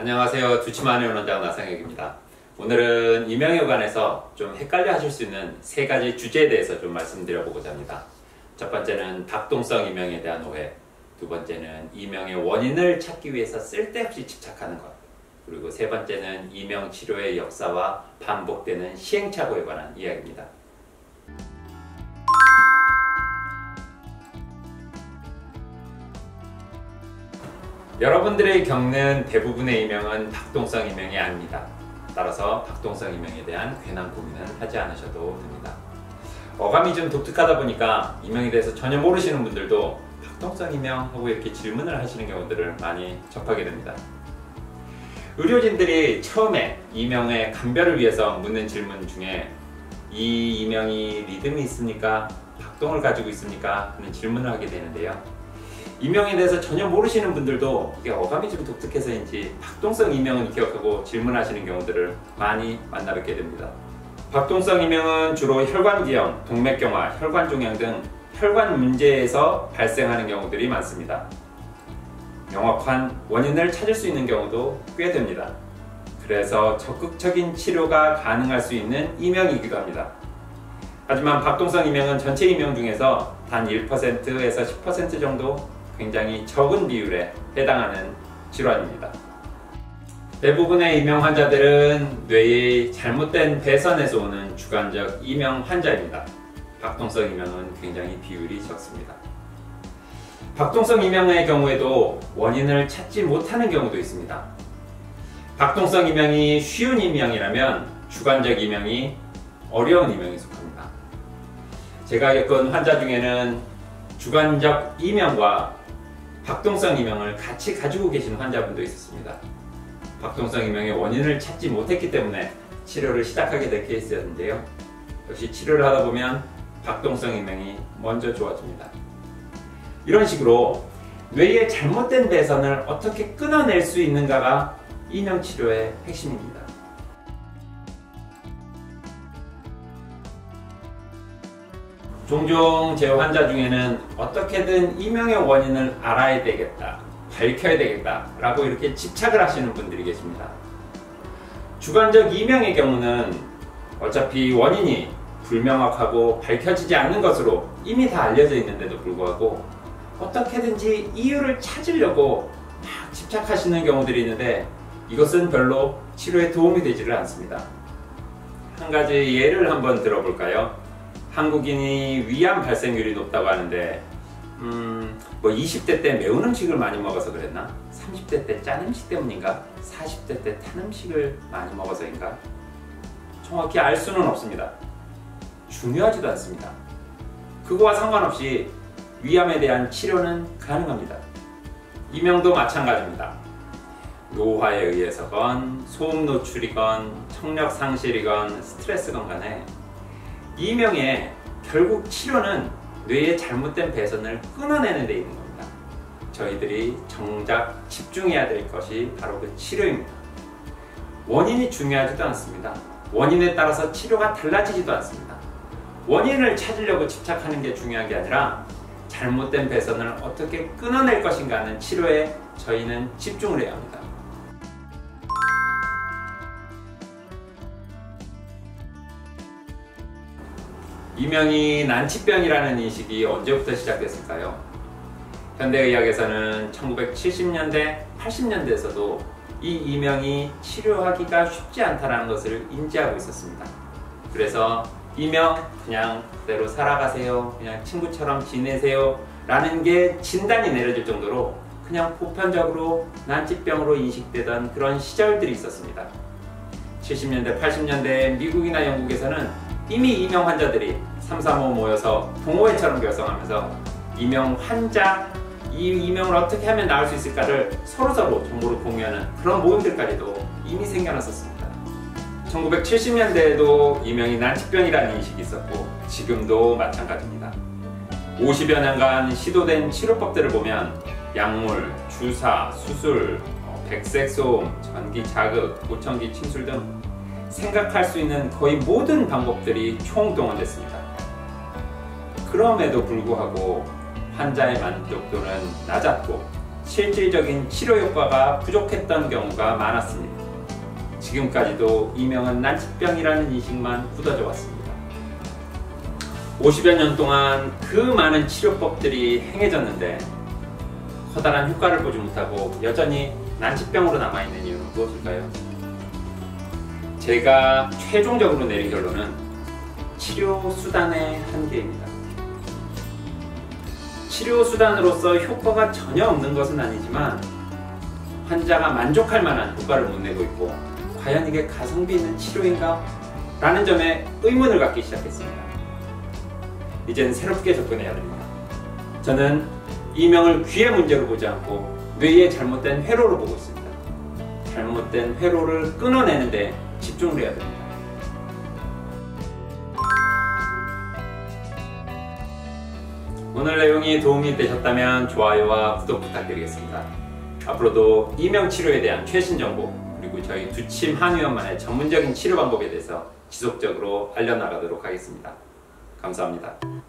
안녕하세요. 두치마의 원장 나상혁입니다. 오늘은 이명에 관해서 좀 헷갈려 하실 수 있는 세 가지 주제에 대해서 좀 말씀드려보고자 합니다. 첫 번째는 박동성 이명에 대한 오해, 두 번째는 이명의 원인을 찾기 위해서 쓸데없이 집착하는 것, 그리고 세 번째는 이명 치료의 역사와 반복되는 시행착오에 관한 이야기입니다. 여러분들이 겪는 대부분의 이명은 박동성 이명이 아닙니다. 따라서 박동성 이명에 대한 괜한 고민은 하지 않으셔도 됩니다. 어감이 좀 독특하다 보니까 이명에 대해서 전혀 모르시는 분들도 박동성 이명 하고 이렇게 질문을 하시는 경우들을 많이 접하게 됩니다. 의료진들이 처음에 이명의 감별을 위해서 묻는 질문 중에 이 이명이 리듬이 있습니까? 박동을 가지고 있습니까? 하는 질문을 하게 되는데요. 이명에 대해서 전혀 모르시는 분들도 이게 어감이 좀 독특해서인지 박동성 이명은 기억하고 질문하시는 경우들을 많이 만나 뵙게 됩니다. 박동성 이명은 주로 혈관기형, 동맥경화, 혈관종양 등 혈관 문제에서 발생하는 경우들이 많습니다. 명확한 원인을 찾을 수 있는 경우도 꽤 됩니다. 그래서 적극적인 치료가 가능할 수 있는 이명이기도 합니다. 하지만 박동성 이명은 전체 이명 중에서 단 1%에서 10% 정도 굉장히 적은 비율에 해당하는 질환입니다. 대부분의 이명 환자들은 뇌의 잘못된 배선에서 오는 주관적 이명 환자입니다. 박동성 이명은 굉장히 비율이 적습니다. 박동성 이명의 경우에도 원인을 찾지 못하는 경우도 있습니다. 박동성 이명이 쉬운 이명이라면 주관적 이명이 어려운 이명에 속합니다. 제가 겪은 환자 중에는 주관적 이명과 박동성 이명을 같이 가지고 계신 환자분도 있었습니다. 박동성 이명의 원인을 찾지 못했기 때문에 치료를 시작하게 된 케이스였는데요. 역시 치료를 하다 보면 박동성 이명이 먼저 좋아집니다. 이런 식으로 뇌의 잘못된 배선을 어떻게 끊어낼 수 있는가가 이명 치료의 핵심입니다. 종종 제 환자 중에는 어떻게든 이명의 원인을 알아야 되겠다, 밝혀야 되겠다 라고 이렇게 집착을 하시는 분들이 계십니다. 주관적 이명의 경우는 어차피 원인이 불명확하고 밝혀지지 않는 것으로 이미 다 알려져 있는데도 불구하고 어떻게든지 이유를 찾으려고 막 집착하시는 경우들이 있는데 이것은 별로 치료에 도움이 되지를 않습니다. 한 가지 예를 한번 들어볼까요? 한국인이 위암 발생률이 높다고 하는데 20대 때 매운 음식을 많이 먹어서 그랬나? 30대 때 짠 음식 때문인가? 40대 때 탄 음식을 많이 먹어서인가? 정확히 알 수는 없습니다. 중요하지도 않습니다. 그거와 상관없이 위암에 대한 치료는 가능합니다. 이명도 마찬가지입니다. 노화에 의해서건 소음 노출이건 청력 상실이건 스트레스건 간에 이명의 결국 치료는 뇌의 잘못된 배선을 끊어내는 데 있는 겁니다. 저희들이 정작 집중해야 될 것이 바로 그 치료입니다. 원인이 중요하지도 않습니다. 원인에 따라서 치료가 달라지지도 않습니다. 원인을 찾으려고 집착하는 게 중요한 게 아니라 잘못된 배선을 어떻게 끊어낼 것인가 하는 치료에 저희는 집중을 해야 합니다. 이명이 난치병이라는 인식이 언제부터 시작됐을까요? 현대의학에서는 1970년대, 80년대에서도 이 이명이 치료하기가 쉽지 않다는 것을 인지하고 있었습니다. 그래서 이명 그냥 그대로 살아가세요, 그냥 친구처럼 지내세요 라는 게 진단이 내려질 정도로 그냥 보편적으로 난치병으로 인식되던 그런 시절들이 있었습니다. 70년대, 80년대 미국이나 영국에서는 이미 이명 환자들이 335 모여서 동호회처럼 결성하면서 이명 환자, 이 이명을 어떻게 하면 나을 수 있을까를 서로서로 정보를 공유하는 그런 모임들까지도 이미 생겨났었습니다. 1970년대에도 이명이 난치병이라는 인식이 있었고 지금도 마찬가지입니다. 50여 년간 시도된 치료법들을 보면 약물, 주사, 수술, 백색소음, 전기 자극, 보청기 침술 등 생각할 수 있는 거의 모든 방법들이 총동원됐습니다. 그럼에도 불구하고 환자의 만족도는 낮았고 실질적인 치료 효과가 부족했던 경우가 많았습니다. 지금까지도 이명은 난치병이라는 인식만 굳어져 왔습니다. 50여 년 동안 그 많은 치료법들이 행해졌는데 커다란 효과를 보지 못하고 여전히 난치병으로 남아있는 이유는 무엇일까요? 제가 최종적으로 내린 결론은 치료 수단의 한계입니다. 치료 수단으로서 효과가 전혀 없는 것은 아니지만 환자가 만족할 만한 효과를 못 내고 있고 과연 이게 가성비 있는 치료인가? 라는 점에 의문을 갖기 시작했습니다. 이젠 새롭게 접근해야 됩니다. 저는 이명을 귀의 문제로 보지 않고 뇌의 잘못된 회로로 보고 있습니다. 잘못된 회로를 끊어내는데 집중을 해야 됩니다. 오늘 내용이 도움이 되셨다면 좋아요와 구독 부탁드리겠습니다. 앞으로도 이명치료에 대한 최신 정보 그리고 저희 두침 한의원만의 전문적인 치료 방법에 대해서 지속적으로 알려나가도록 하겠습니다. 감사합니다.